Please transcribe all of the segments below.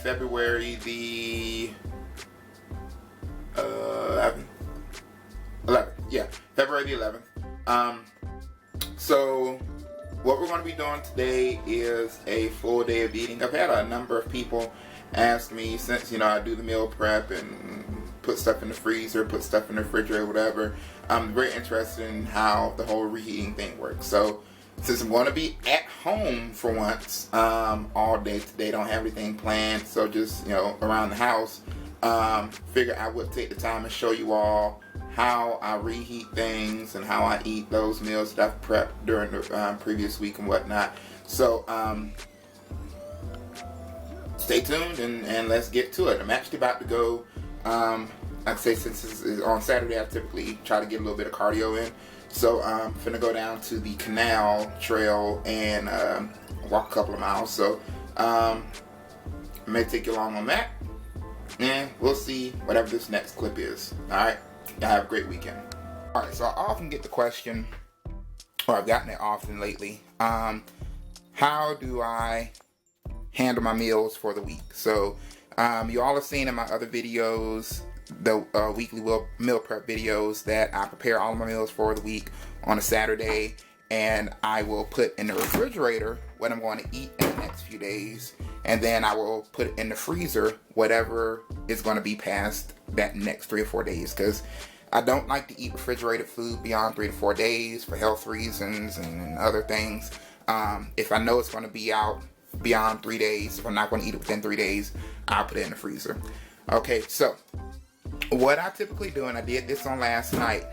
February the 11th. Yeah, February the 11th. So what we're going to be doing today is a full day of eating. I've had a number of people ask me, since I do the meal prep and put stuff in the freezer, put stuff in the refrigerator, whatever. I'm very interested in how the whole reheating thing works. So since I'm going to be at home for once all day today, don't have anything planned, so just around the house, figure I would take the time and show you all how I reheat things and how I eat those meals that I've prepped during the previous week and whatnot. So stay tuned and let's get to it. I'm actually about to go, like I say, since this is on Saturday, I typically try to get a little bit of cardio in. So I'm finna go down to the canal trail and walk a couple of miles. So I may take you along on that, and we'll see whatever this next clip is. Alright, y'all have a great weekend. Alright, so I often get the question, or I've gotten it often lately, how do I handle my meals for the week? So you all have seen in my other videos, the weekly meal prep videos, that I prepare all of my meals for the week on a Saturday, and I will put in the refrigerator what I'm going to eat in the next few days, and then I will put in the freezer whatever is going to be past that next 3 or 4 days, because I don't like to eat refrigerated food beyond 3 to 4 days for health reasons and other things. If I know it's going to be out beyond 3 days, if I'm not going to eat it within 3 days, I'll put it in the freezer. Okay, so what I typically do, and I did this on last night,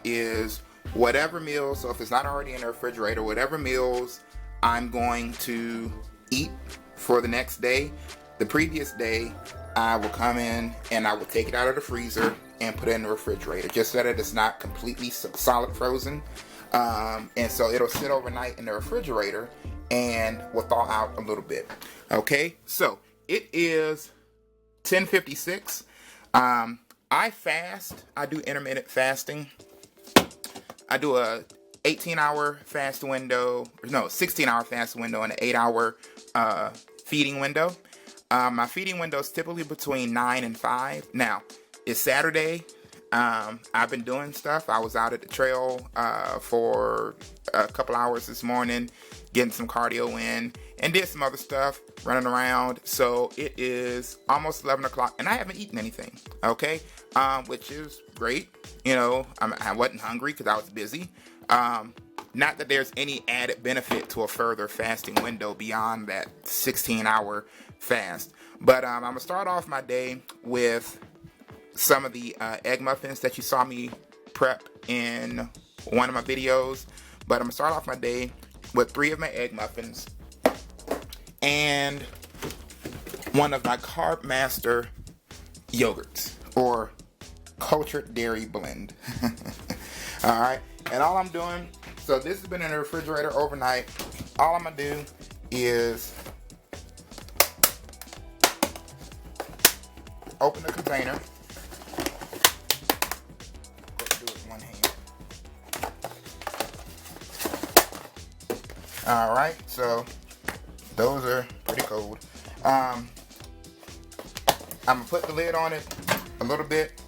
is whatever meals, so if it's not already in the refrigerator, whatever meals I'm going to eat for the next day, the previous day, I will come in and I will take it out of the freezer and put it in the refrigerator, just so that it's not completely solid frozen. And so it'll sit overnight in the refrigerator and will thaw out a little bit. Okay, so it is 10:56. I fast. I do intermittent fasting. I do a 18-hour fast window, 16-hour fast window, and an 8-hour feeding window. My feeding window is typically between 9 and 5. Now, it's Saturday. I've been doing stuff. I was out at the trail for a couple hours this morning, getting some cardio in, and did some other stuff, running around. So it is almost 11 o'clock, and I haven't eaten anything, okay? Which is great. I wasn't hungry because I was busy. Not that there's any added benefit to a further fasting window beyond that 16-hour fast. But I'm going to start off my day with some of the egg muffins that you saw me prep in one of my videos. But I'm going to start off my day with 3 of my egg muffins and one of my Carb Master yogurts, or cultured dairy blend. Alright, and all I'm doing, so this has been in the refrigerator overnight. All I'm going to do is open the container. Let's do it with one hand. Alright, so those are pretty cold. I'm going to put the lid on it a little bit,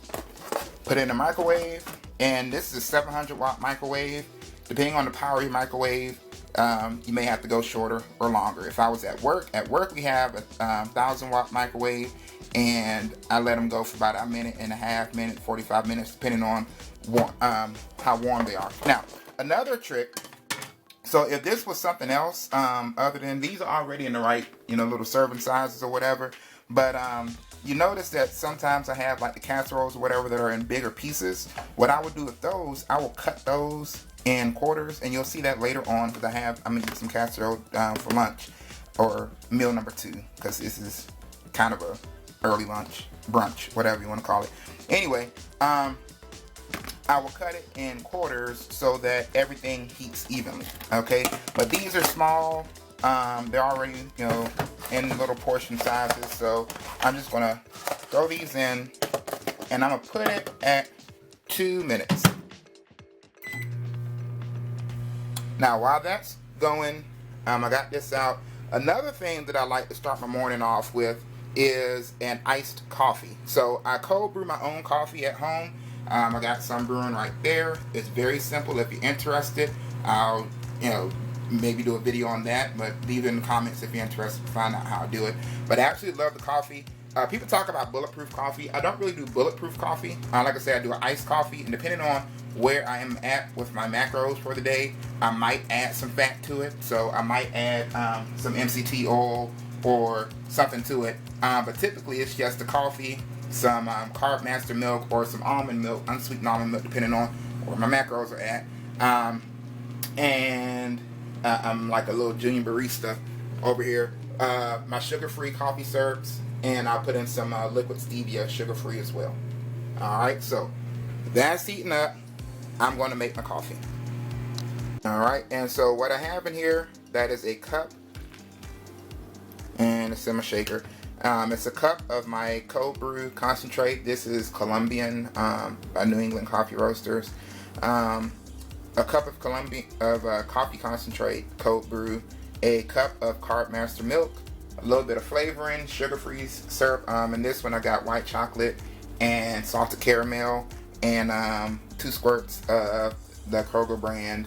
put it in the microwave, and this is a 700-watt microwave. Depending on the power of your microwave, you may have to go shorter or longer. If I was at work we have a 1,000-watt microwave, and I let them go for about a minute and a half, 45 minutes, depending on how warm they are. Now, another trick, so if this was something else, other than, these are already in the right, little serving sizes or whatever, but you notice that sometimes I have like the casseroles or whatever that are in bigger pieces. What I would do with those, I will cut those in quarters, and you'll see that later on, because I'm gonna eat some casserole for lunch, or meal number 2, because this is kind of a early lunch, brunch, whatever you want to call it. Anyway, I will cut it in quarters so that everything heats evenly. Okay, but these are small. They're already, in little portion sizes. So I'm just gonna throw these in, and I'm gonna put it at 2 minutes. Now, while that's going, I got this out. Another thing that I like to start my morning off with is an iced coffee. So I cold brew my own coffee at home. I got some brewing right there. It's very simple. If you're interested, I'll maybe do a video on that, but leave it in the comments if you're interested to find out how I do it. But I absolutely love the coffee. People talk about bulletproof coffee. I don't really do bulletproof coffee. Like I said, I do an iced coffee, and depending on where I am at with my macros for the day, I might add some fat to it. So I might add some MCT oil or something to it. But typically it's just the coffee, some Carb Master milk, or some almond milk, unsweetened almond milk, depending on where my macros are at. And I'm like a little junior barista over here. My sugar-free coffee syrups, and I'll put in some liquid stevia, sugar-free as well. Alright, so that's heating up. I'm going to make my coffee. Alright, and so what I have in here, that is a cup, and it's in my shaker. It's a cup of my cold brew concentrate. This is Colombian by New England Coffee Roasters. A cup of coffee concentrate, cold brew, a cup of Carb Master milk, a little bit of flavoring, sugar-free syrup. And this one I got white chocolate and salted caramel, and 2 squirts of the Kroger brand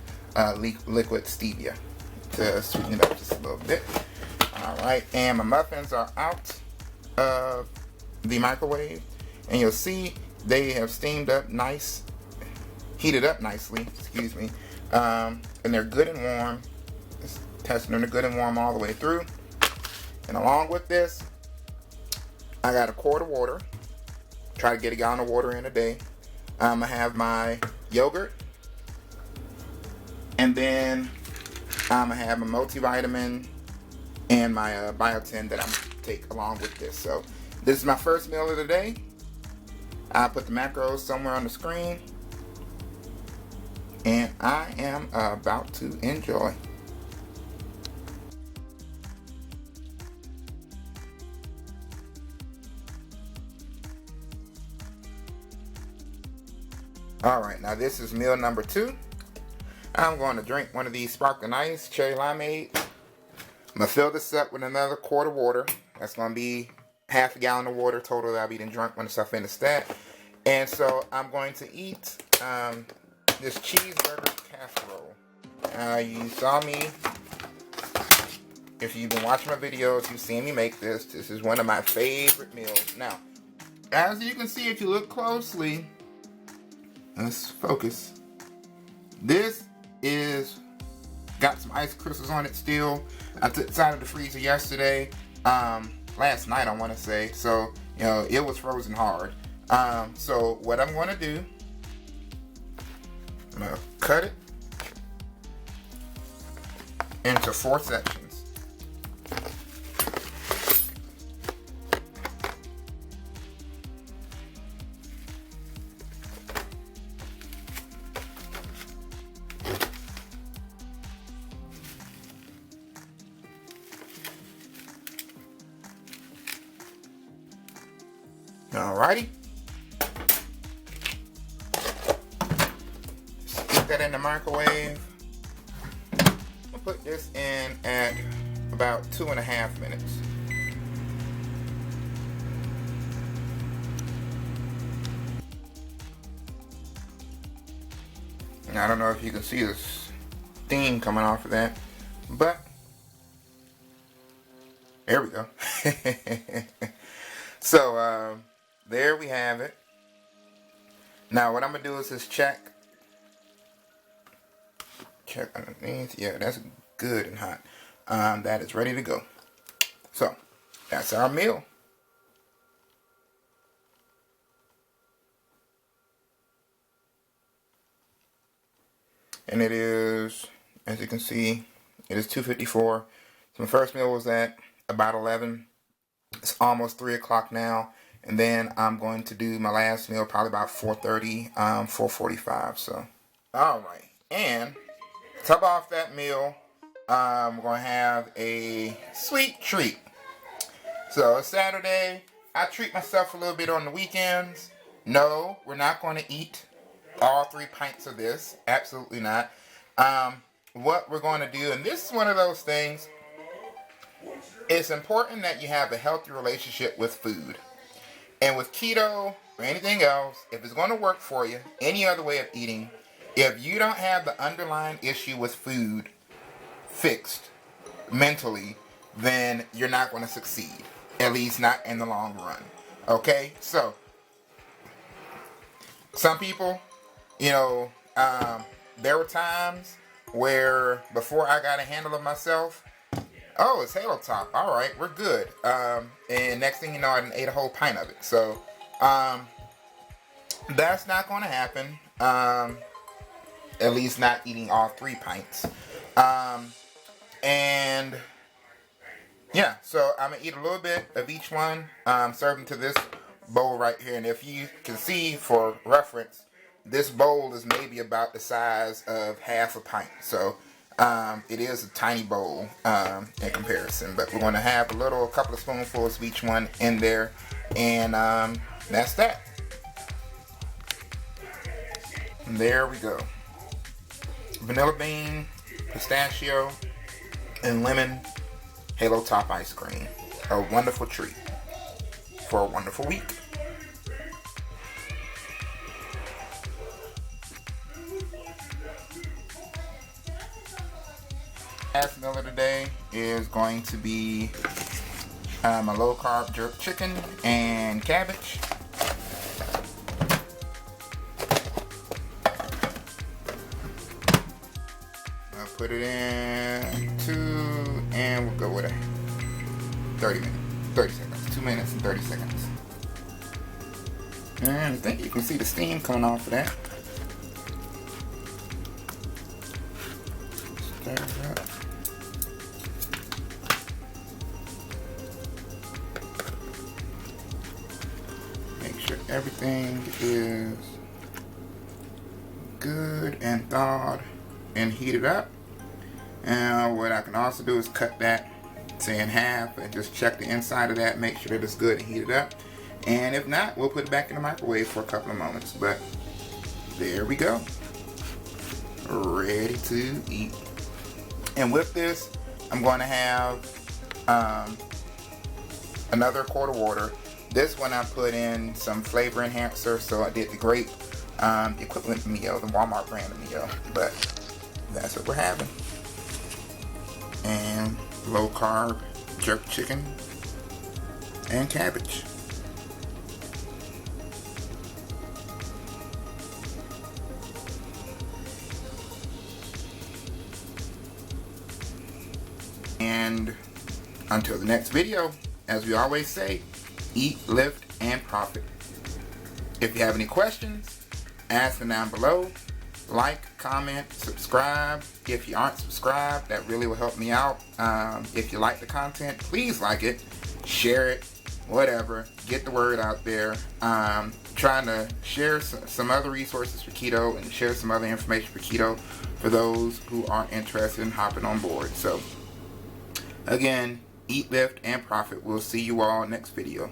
liquid stevia to sweeten it up just a little bit. Alright, and my muffins are out of the microwave, and you'll see they have steamed up nice, heated up nicely, excuse me, and they're good and warm. Just testing them, they're good and warm all the way through. And along with this, I got a quart of water. Try to get a gallon of water in a day. I have my yogurt, and then I have a multivitamin and my biotin that I'm gonna take along with this. So this is my first meal of the day. I put the macros somewhere on the screen, and I am about to enjoy. Alright, now this is meal number 2. I'm going to drink one of these sparkling ice cherry limeade. I'm going to fill this up with another quart of water. That's going to be half a gallon of water total that I'll be eating drunk when it's up in the stat. And so I'm going to eat this cheeseburger casserole. You saw me, if you've been watching my videos, you've seen me make this. This is one of my favorite meals. Now, as you can see, if you look closely, let's focus. This is got some ice crystals on it still. I took it out of the freezer yesterday, last night I want to say. So it was frozen hard. So what I'm going to do, I'm going to cut it into 4 sections. Alrighty. Stick that in the microwave. I'll put this in at about 2.5 minutes. Now, I don't know if you can see this steam coming off of that, but there we go. So, there we have it. Now what I'm going to do is just check underneath. Yeah, that's good and hot. That is ready to go. So, that's our meal. And it is, as you can see, it is 2:54. So my first meal was at about 11. It's almost 3 o'clock now. And then I'm going to do my last meal probably about 4:30, 4:45. So, alright. And to top off that meal, I'm going to have a sweet treat. So, it's Saturday. I treat myself a little bit on the weekends. No, we're not going to eat all 3 pints of this. Absolutely not. What we're going to do, and this is one of those things It's important that you have a healthy relationship with food. And with keto or anything else, if it's going to work for you, any other way of eating, if you don't have the underlying issue with food fixed mentally, then you're not going to succeed. At least not in the long run. Okay? So, some people, there were times where before I got a handle of myself, oh, it's Halo Top. All right, we're good. And next thing you know, I done ate a whole pint of it. So, that's not going to happen. At least not eating all 3 pints. And yeah, so I'm going to eat a little bit of each one, serve them to this bowl right here. And if you can see for reference, this bowl is maybe about the size of half a pint. So it is a tiny bowl in comparison. But we're going to have a couple of spoonfuls of each one in there. And that's that. And there we go. Vanilla bean, pistachio, and lemon Halo Top ice cream. A wonderful treat for a wonderful week. Last meal of the day is going to be a low carb jerk chicken and cabbage. I'll put it in 2 and we'll go with 30 seconds. 2 minutes and 30 seconds. And I think you can see the steam coming off of that. Stir it up. Make sure everything is good and thawed and heated up. And what I can also do is cut that, say, in half and just check the inside of that, make sure that it's good and heated up. And if not, we'll put it back in the microwave for a couple of moments. But there we go. Ready to eat. And with this, I'm going to have another quart of water. This one I put in some flavor enhancer, so I did the grape equivalent Mio, the Walmart brand of Mio. But that's what we're having. And low carb jerk chicken and cabbage. And until the next video, as we always say, eat, lift, and profit. If you have any questions, ask them down below. Like, comment, subscribe. If you aren't subscribed, that really will help me out. If you like the content, please like it, share it, whatever. Get the word out there. Trying to share some other resources for keto and share some other information for keto for those who are interested in hopping on board. So, again, eat, lift, and profit. We'll see you all next video.